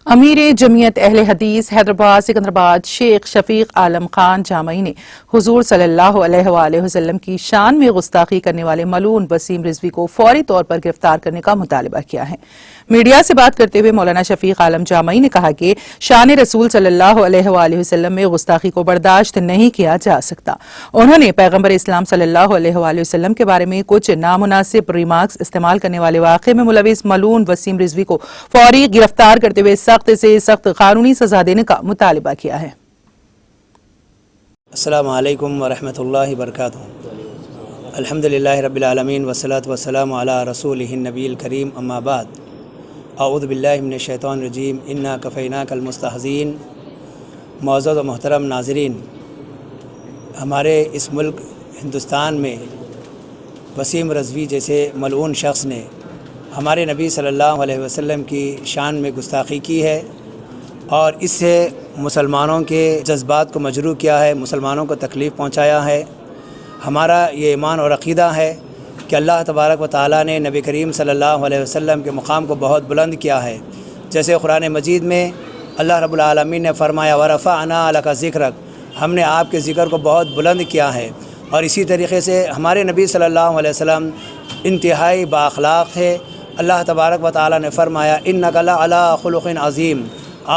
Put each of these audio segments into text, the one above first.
امیر جمعیت اہل حدیث حیدرآباد سکندرآباد شیخ شفیق عالم خان جامعی نے حضور صلی اللہ علیہ وآلہ وسلم کی شان میں گستاخی کرنے والے ملعون وسیم رضوی کو فوری طور پر گرفتار کرنے کا مطالبہ کیا ہے۔ میڈیا سے بات کرتے ہوئے مولانا شفیق عالم جامعی نے کہا کہ شان رسول صلی اللہ علیہ وآلہ وسلم میں گستاخی کو برداشت نہیں کیا جا سکتا۔ انہوں نے پیغمبر اسلام صلی اللہ علیہ وآلہ وسلم کے بارے میں کچھ نامناسب ریمارکس استعمال کرنے والے واقعے میں ملوث ملعون وسیم رضوی کو فوری گرفتار کرتے ہوئے سخت سے سخت قانونی سزا دینے کا مطالبہ کیا ہے۔ السلام علیکم ورحمۃ اللہ وبرکاتہ۔ الحمدللہ رب العالمین والصلاة والسلام علی رسولہ النبی الکریم، اما بعد، اعوذ باللہ من الشیطان الرجیم، انا کفیناک المستہزئین۔ معزز و محترم ناظرین، ہمارے اس ملک ہندوستان میں وسیم رضوی جیسے ملعون شخص نے ہمارے نبی صلی اللہ علیہ وسلم کی شان میں گستاخی کی ہے اور اس سے مسلمانوں کے جذبات کو مجروح کیا ہے، مسلمانوں کو تکلیف پہنچایا ہے۔ ہمارا یہ ایمان اور عقیدہ ہے کہ اللہ تبارک و تعالیٰ نے نبی کریم صلی اللہ علیہ وسلم کے مقام کو بہت بلند کیا ہے۔ جیسے قرآن مجید میں اللہ رب العالمین نے فرمایا وَرَفَعْنَا لَكَ ذِكْرَكَ، ہم نے آپ کے ذکر کو بہت بلند کیا ہے۔ اور اسی طریقے سے ہمارے نبی صلی اللہ علیہ وسلم انتہائی بااخلاق تھے۔ اللہ تبارک و تعالیٰ نے فرمایا اِنَّكَ لَعَلَىٰ خُلُقٍ عَظِيمٍ،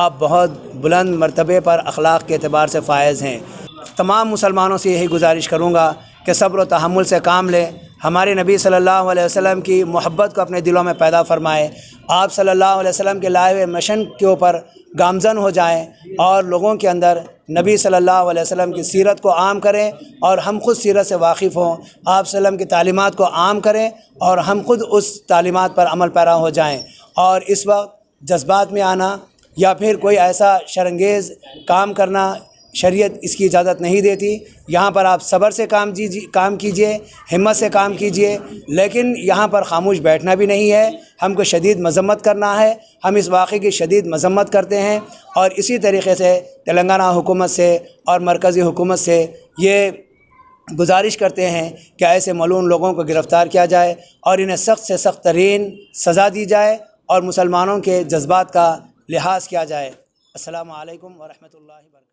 آپ بہت بلند مرتبے پر اخلاق کے اعتبار سے فائز ہیں۔ تمام مسلمانوں سے یہی گزارش کروں گا کہ صبر و تحمل سے کام لیں، ہمارے نبی صلی اللہ علیہ وسلم کی محبت کو اپنے دلوں میں پیدا فرمائیں، آپ صلی اللہ علیہ وسلم کے لائے ہوئے مشن کے اوپر گامزن ہو جائیں اور لوگوں کے اندر نبی صلی اللہ علیہ وسلم کی سیرت کو عام کریں، اور ہم خود سیرت سے واقف ہوں، آپ صلی اللہ علیہ وسلم کی تعلیمات کو عام کریں اور ہم خود اس تعلیمات پر عمل پیرا ہو جائیں۔ اور اس وقت جذبات میں آنا یا پھر کوئی ایسا شرانگیز کام کرنا شریعت اس کی اجازت نہیں دیتی۔ یہاں پر آپ صبر سے کام کیجئے، ہمت سے کام کیجئے، لیکن یہاں پر خاموش بیٹھنا بھی نہیں ہے، ہم کو شدید مذمت کرنا ہے۔ ہم اس واقعے کی شدید مذمت کرتے ہیں اور اسی طریقے سے تلنگانہ حکومت سے اور مرکزی حکومت سے یہ گزارش کرتے ہیں کہ ایسے ملعون لوگوں کو گرفتار کیا جائے اور انہیں سخت سے سخت ترین سزا دی جائے اور مسلمانوں کے جذبات کا لحاظ کیا جائے۔ السلام علیکم ورحمۃ اللہ وبرکاتہ۔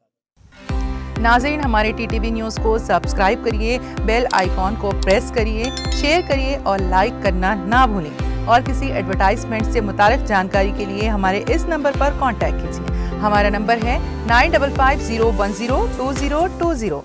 ناظرین، ہمارے TTV نیوز کو سبسکرائب کریے، بیل آئیکن کو پریس کریے، شیئر کریے اور لائک کرنا نہ بھولیں۔ اور کسی ایڈورٹائزمنٹ سے متعلق جانکاری کے لیے ہمارے اس نمبر پر کانٹیکٹ کیجیے۔ ہمارا نمبر ہے 9550102020۔